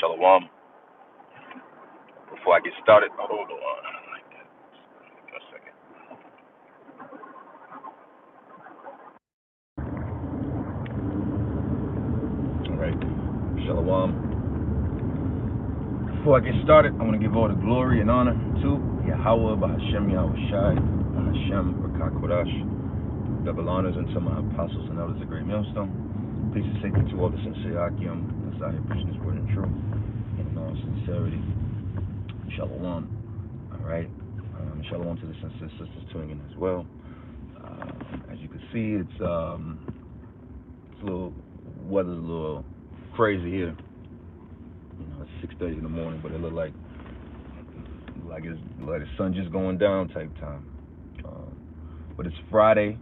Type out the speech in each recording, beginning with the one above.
Shalom. Before I get started, hold on. Like that. Give me a second. All right. Shalom. Before I get started, I want to give all the glory and honor to Yahweh, Bahashem, Yahushai, Bahashem, Rakah Kodash. Double honors unto my apostles and elders of Great Millstone. Peace and safety to all the sincere Akim that's out here preaching this word in truth and in all sincerity. Shalom. All right. Shalom to the sincere sisters tuning in as well. As you can see, it's a little weather's a little crazy here. You know, it's 6:30 in the morning, but it look like it's like the sun just going down type time. But it's Friday.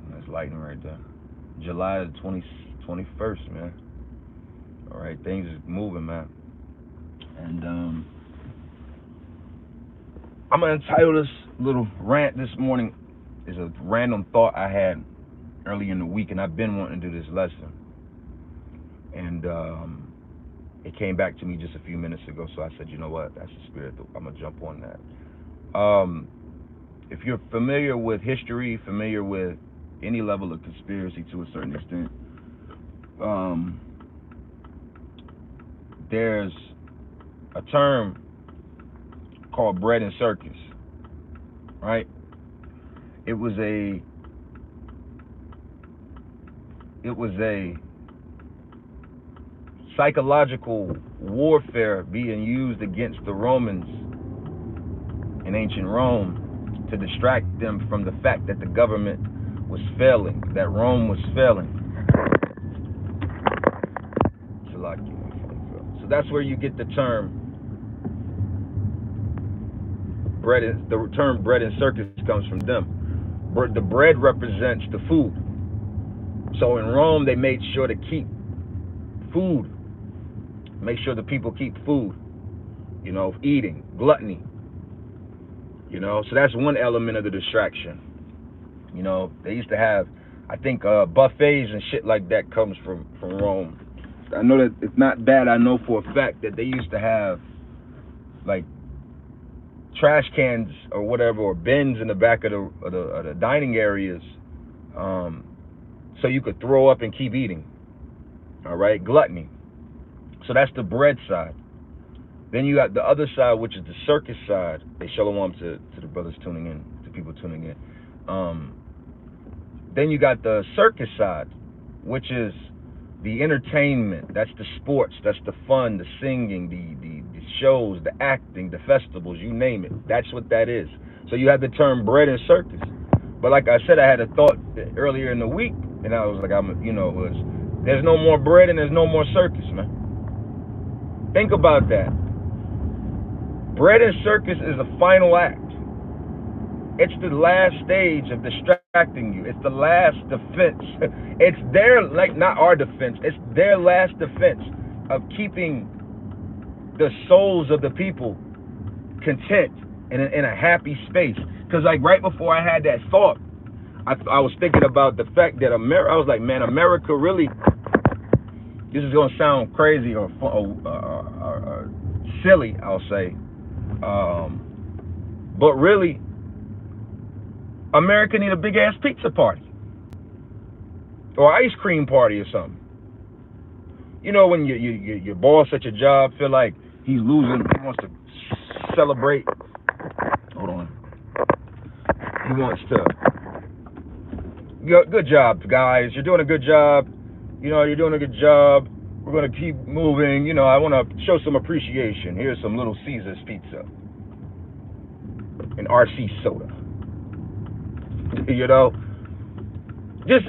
That's lightning right there. July the 21st, man. All right, things is moving, man. And I'm gonna entitle this little rant this morning is a random thought I had early in the week, and I've been wanting to do this lesson. And it came back to me just a few minutes ago, so I said, you know what, that's the spirit. I'm gonna jump on that. If you're familiar with history, familiar with any level of conspiracy to a certain extent, there's a term called bread and circus, right? It was a psychological warfare being used against the Romans in ancient Rome to distract them from the fact that the government was failing, that Rome was failing. So that's where you get the term bread. The term bread and circus comes from them. The bread represents the food. So in Rome, they made sure to keep food, make sure the people keep food, you know, eating, gluttony, you know. So that's one element of the distraction. You know, they used to have, I think, buffets and shit like that comes from Rome. I know that it's not bad. I know for a fact that they used to have like trash cans or whatever, or bins in the back of the dining areas, so you could throw up and keep eating. All right, gluttony. So that's the bread side. Then you got the other side, which is the circus side. They shalom to the brothers tuning in, to people tuning in. Then you got the circus side, which is the entertainment. That's the sports. That's the fun, the singing, the shows, the acting, the festivals, you name it. That's what that is. So you have the term bread and circus. But like I said, I had a thought earlier in the week, and I was like, there's no more bread and there's no more circus, man. Think about that. Bread and circus is the final act. It's the last stage of distracting you. It's the last defense. It's their, like, not our defense. It's their last defense of keeping the souls of the people content in a happy space. Because, like, right before I had that thought, I was thinking about the fact that America, I was like, man, America really, this is going to sound crazy or silly, I'll say. But really, America need a big ass pizza party or ice cream party or something. You know, when your boss at your job feel like he's losing, he wants to celebrate. Hold on. He wants to. Good job, guys. You're doing a good job. You know, you're doing a good job. We're gonna keep moving. You know, I want to show some appreciation. Here's some Little Caesars pizza and RC soda. You know,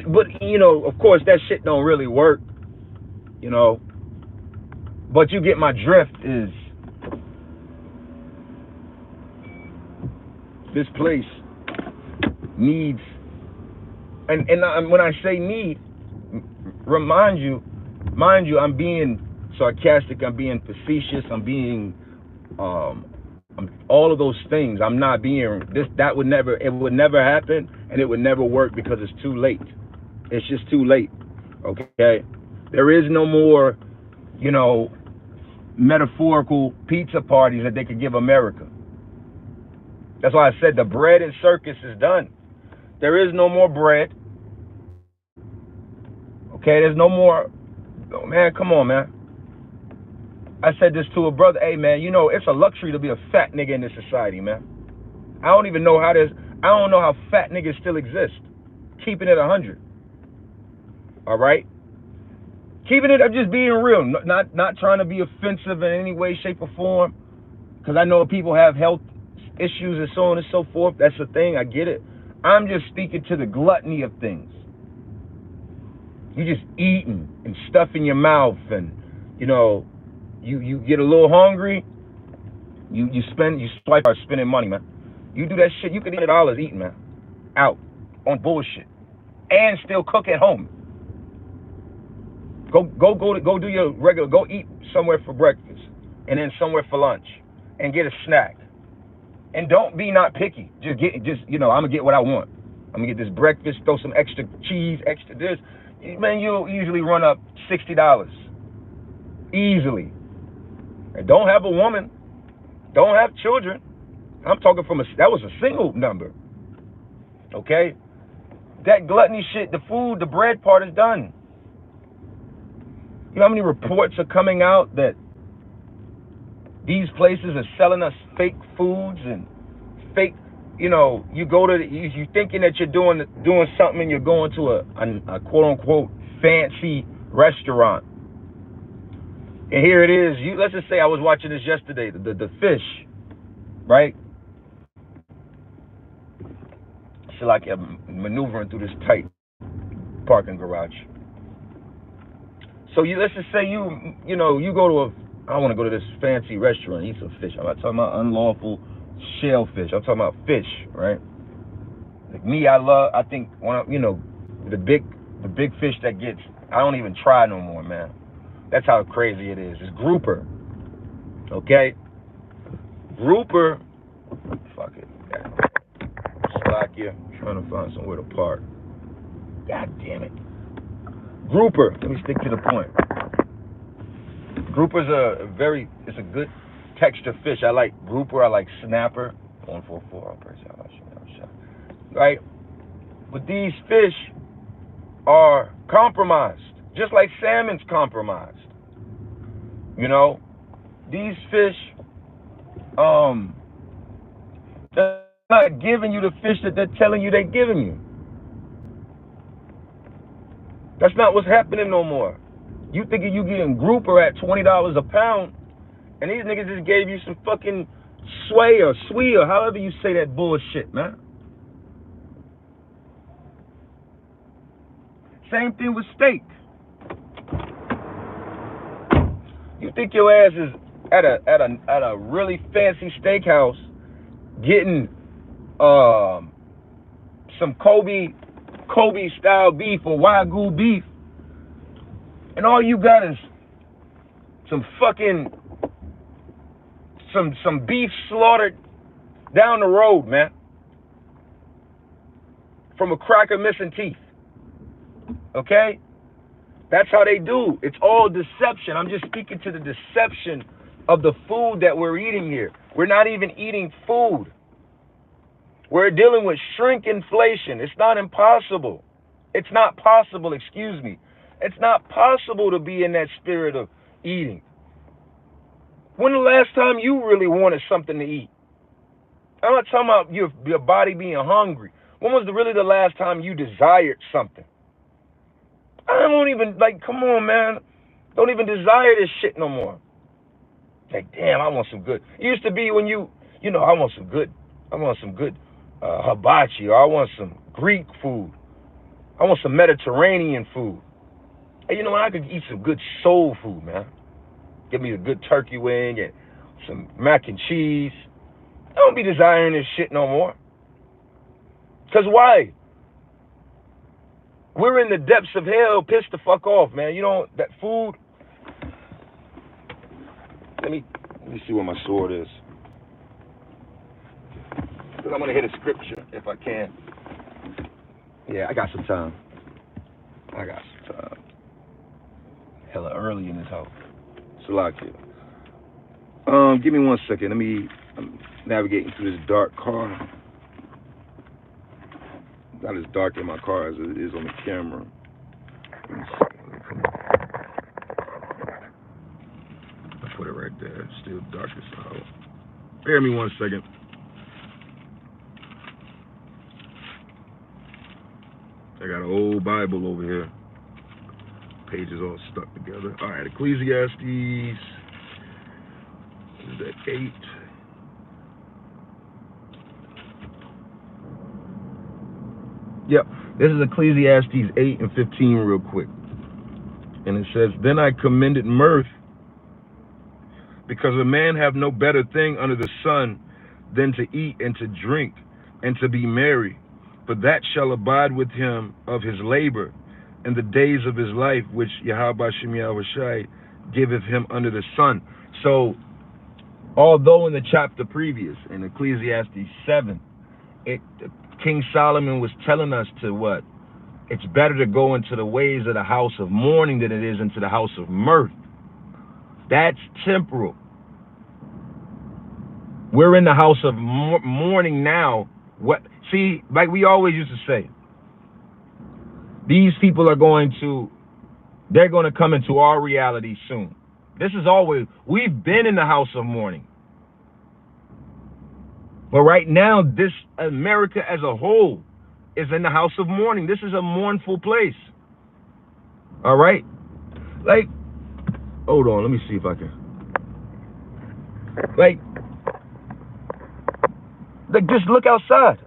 but you know, of course, that shit don't really work. You know, but you get my drift. Is this place needs, and when I say need, mind you, I'm being sarcastic, I'm being facetious, I'm being all of those things. I'm not being this. That would never. It would never happen, and it would never work because it's too late. It's just too late. Okay. There is no more you know, metaphorical pizza parties that they could give America. That's why I said the bread and circus is done. There is no more bread. Okay, there's no more. Oh, man, come on, man. I said this to a brother. Hey, man, you know, it's a luxury to be a fat nigga in this society, man. I don't even know how this. I don't know how fat niggas still exist. Keeping it 100. All right? Keeping it, I'm just being real. Not trying to be offensive in any way, shape, or form. Because I know people have health issues and so on and so forth. That's the thing. I get it. I'm just speaking to the gluttony of things. You just eating and stuff in your mouth, and you know, you get a little hungry. You swipe out spending money, man. You do that shit. You could eat $100 eating, man, out on bullshit, and still cook at home. Go do your regular. Go eat somewhere for breakfast, and then somewhere for lunch, and get a snack. And don't be not picky. Just I'm gonna get what I want. I'm gonna get this breakfast. Throw some extra cheese, extra this. Man, you'll easily run up $60 easily. And don't have a woman. Don't have children. I'm talking that was a single number. Okay? That gluttony shit, the food, the bread part is done. You know how many reports are coming out that these places are selling us fake foods and fake, you know, you go to, you thinking that you're doing something, and you're going to a quote unquote fancy restaurant. And here it is. Let's just say I was watching this yesterday, the fish, right? It's like I'm maneuvering through this tight parking garage. So let's just say you go to I want to go to this fancy restaurant, eat some fish. I'm not talking about unlawful shellfish. I'm talking about fish, right? Like me, I think the big fish that gets, I don't even try no more, man. That's how crazy it is. It's grouper. Okay? Grouper. Fuck it. Slack you. I'm trying to find somewhere to park. God damn it. Grouper. Let me stick to the point. Grouper's it's a good texture fish. I like grouper. I like snapper. 144. Right? But these fish are compromised, just like salmon's compromised. You know, these fish, they're not giving you the fish that they're telling you they're giving you. That's not what's happening no more. You thinking you getting grouper at $20 a pound, and these niggas just gave you some fucking sway or however you say that bullshit, man. Same thing with steak. You think your ass is at a really fancy steakhouse getting some Kobe style beef or Wagyu beef, and all you got is some beef slaughtered down the road, man, from a cracker missing teeth. Okay? That's how they do. It's all deception. I'm just speaking to the deception of the food that we're eating here. We're not even eating food. We're dealing with shrinkflation. It's not impossible. It's not possible, excuse me. It's not possible to be in that spirit of eating. When the last time you really wanted something to eat? I'm not talking about your body being hungry. When was really the last time you desired something? I don't even, come on, man. Don't even desire this shit no more. Like, damn, I want some good. It used to be when I want some good hibachi, or I want some Greek food. I want some Mediterranean food. And I could eat some good soul food, man. Give me a good turkey wing and some mac and cheese. I don't be desiring this shit no more. Because why? We're in the depths of hell. Piss the fuck off, man. That food. Let me see where my sword is. Because I'm going to hit a scripture if I can. Yeah, I got some time. Hella early in this house. Salakia. Give me 1 second. I'm navigating through this dark car. Not as dark in my car as it is on the camera. I put it right there. It's still dark as hell. Bear me 1 second. I got an old Bible over here. Pages all stuck together. All right, Ecclesiastes. Is that 8? Yep. This is Ecclesiastes 8 and 15 real quick. And it says, Then I commended mirth, because a man have no better thing under the sun than to eat and to drink and to be merry. For that shall abide with him of his labor and the days of his life, which Yahweh Shem Yahushai giveth him under the sun. So, although in the chapter previous, in Ecclesiastes 7, King Solomon was telling us to what? It's better to go into the ways of the house of mourning than it is into the house of mirth. That's temporal. We're in the house of mourning now. What? See, like we always used to say, these people they're going to come into our reality soon. This is always, we've been in the house of mourning. But right now, this America as a whole is in the house of mourning. This is a mournful place. All right? Like, hold on, let me see if I can. Like just look outside.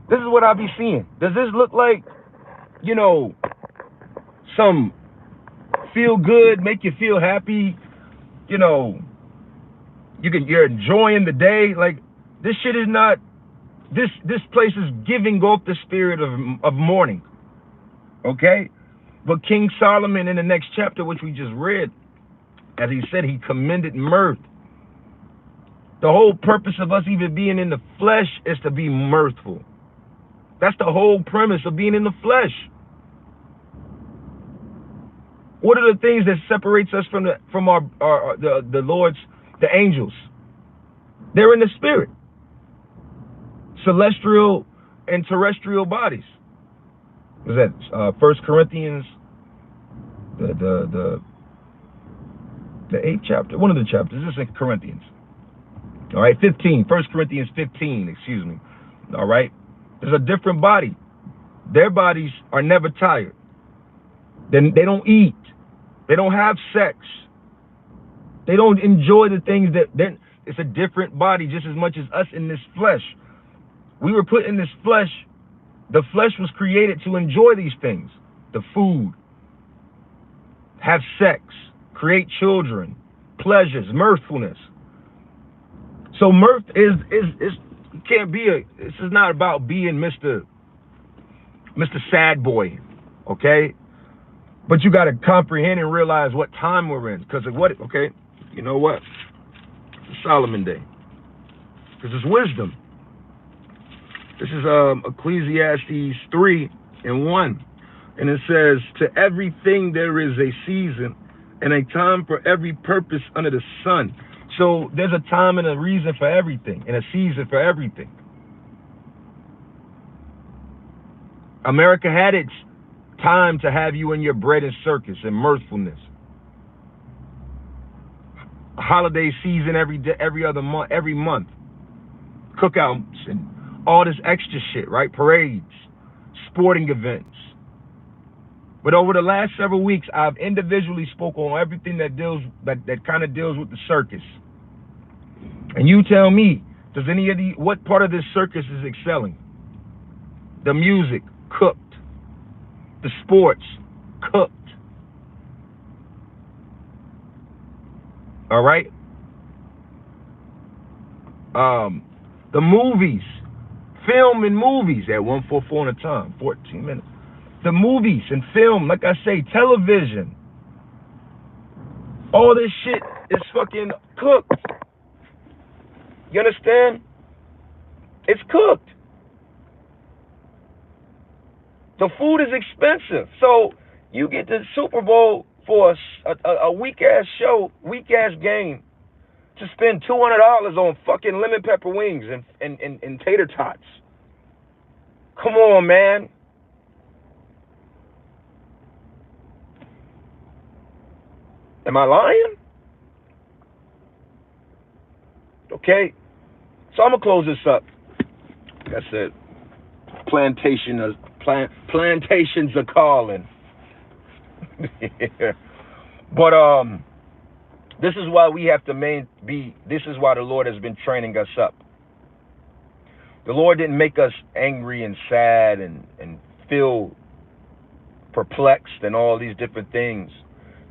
This is what I be seeing. Does this look like, some feel good, make you feel happy, you're enjoying the day? Like, this shit is not, this place is giving off the spirit of mourning. Okay? But King Solomon in the next chapter, which we just read, as he said, he commended mirth. The whole purpose of us even being in the flesh is to be mirthful. That's the whole premise of being in the flesh. What are the things that separates us from the Lord's, the angels? They're in the spirit. Celestial and terrestrial bodies. Is that 1 Corinthians, the 8th chapter? One of the chapters. This is in Corinthians. All right, 15. 1 Corinthians 15, excuse me. All right. There's a different body. Their bodies are never tired. Then they don't eat. They don't have sex. They don't enjoy the things that it's a different body just as much as us in this flesh. We were put in this flesh. The flesh was created to enjoy these things. The food, have sex, create children, pleasures, mirthfulness. So mirth is can't be this is not about being Mr. Sad Boy, okay? But you got to comprehend and realize what time we're in, because of what, okay? You know what? It's a Solomon day, because it's wisdom. This is Ecclesiastes 3 and 1, and it says, "To everything there is a season, and a time for every purpose under the sun." So there's a time and a reason for everything, and a season for everything. America had its time to have you in your bread and circus and mirthfulness. A holiday season every other month, every month. Cookouts and all this extra shit, right? Parades, sporting events. But over the last several weeks, I've individually spoke on everything that kind of deals with the circus. And you tell me, what part of this circus is excelling? The music, cooked. The sports, cooked. All right? The movies, film and movies at 144 at a time, 14 minutes. The movies and film, like I say, television. All this shit is fucking cooked. You understand? It's cooked. The food is expensive. So you get the Super Bowl, for a weak ass show, weak ass game, to spend $200 on fucking lemon pepper wings and tater tots. Come on, man. Am I lying? Okay. So I'm gonna close this up. Like I said, plantations are calling. But this is why we have to this is why the Lord has been training us up. The Lord didn't make us angry and sad and feel perplexed and all these different things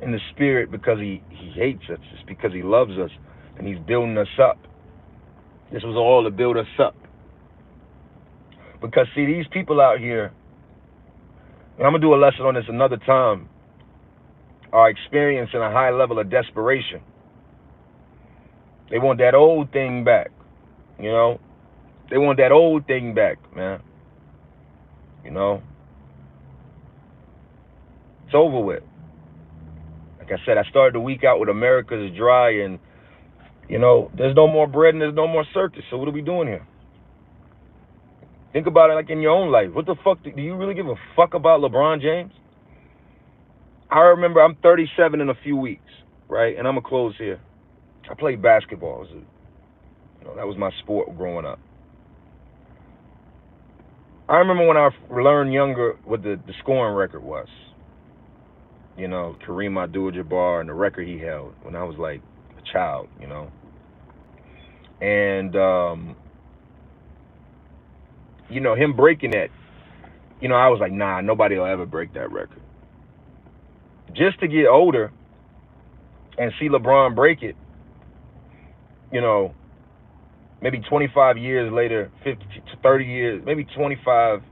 in the spirit because he hates us. It's because he loves us and he's building us up. This was all to build us up. Because see, these people out here, and I'm going to do a lesson on this another time, are experiencing a high level of desperation. They want that old thing back, you know? They want that old thing back, man. You know? It's over with. Like I said, I started the week out with America's dry, and, you know, there's no more bread and there's no more circus. So what are we doing here? Think about it like in your own life. What the fuck? Do you really give a fuck about LeBron James? I remember I'm 37 in a few weeks, right? And I'm going to close here. I played basketball. That was my sport growing up. I remember when I learned younger what the scoring record was. You know, Kareem Abdul-Jabbar and the record he held when I was like a child, you know. And, you know, him breaking that, you know, I was like, nah, nobody will ever break that record. Just to get older and see LeBron break it, you know, maybe 25 years later, 50 to 30 years, maybe 25,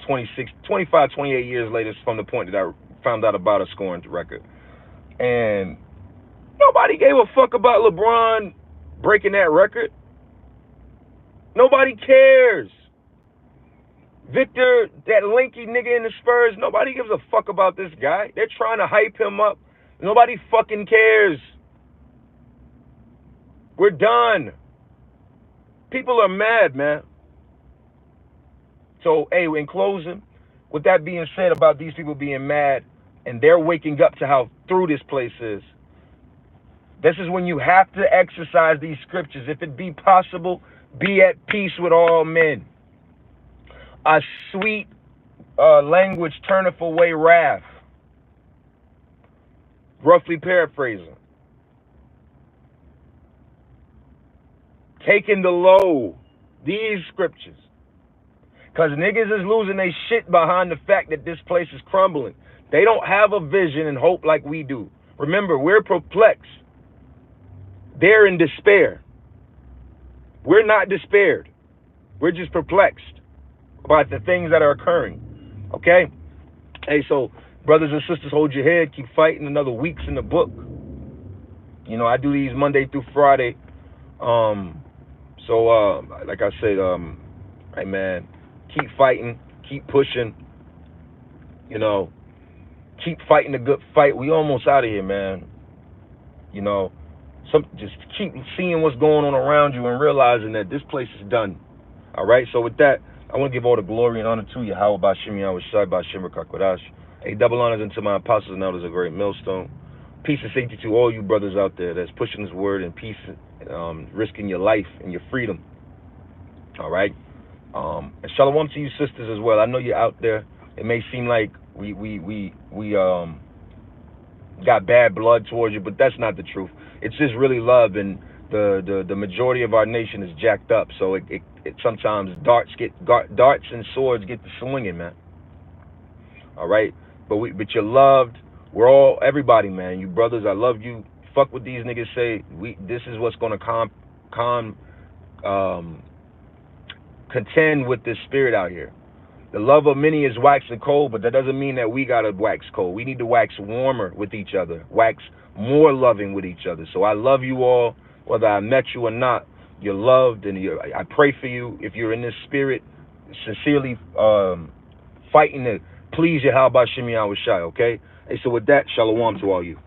28 years later from the point that I found out about a scoring record. And nobody gave a fuck about LeBron breaking that record. Nobody cares. Victor, that lanky nigga in the Spurs, nobody gives a fuck about this guy. They're trying to hype him up. Nobody fucking cares. We're done. People are mad, man. So, hey, in closing, with that being said about these people being mad and they're waking up to how through this place is, this is when you have to exercise these scriptures. If it be possible, be at peace with all men. A sweet language turneth away wrath. Roughly paraphrasing. Taking the low. These scriptures. Because niggas is losing their shit behind the fact that this place is crumbling. They don't have a vision and hope like we do. Remember, we're perplexed. They're in despair. We're not despaired. We're just perplexed about the things that are occurring. Okay? Hey, so brothers and sisters, hold your head. Keep fighting. Another week's in the book. You know, I do these Monday through Friday. Like I said, hey man, keep fighting, keep pushing. You know, keep fighting the good fight. We almost out of here, man. You know, just keep seeing what's going on around you and realizing that this place is done. All right. So with that, I want to give all the glory and honor to Yahweh Bashim Yahweh Shai Bashim Kakwadash. A double honors unto my apostles and elders, a great millstone. Peace and safety to all you brothers out there that's pushing this word in peace, risking your life and your freedom. All right. And shalom to you sisters as well. I know you're out there. It may seem like we got bad blood towards you, but that's not the truth. It's just really love, and the majority of our nation is jacked up. So it sometimes darts and swords get to swinging, man. All right, but you're loved. We're all everybody, man. You brothers, I love you. Fuck what these niggas say. This is what's gonna contend with this spirit out here. The love of many is waxing cold, but that doesn't mean that we gotta wax cold. We need to wax warmer with each other, wax more loving with each other. So I love you all, whether I met you or not. You're loved, and I pray for you. If you're in this spirit, sincerely fighting to please Yahweh Bashim Yahweh Shai, okay? Hey, so with that, shalom to all you.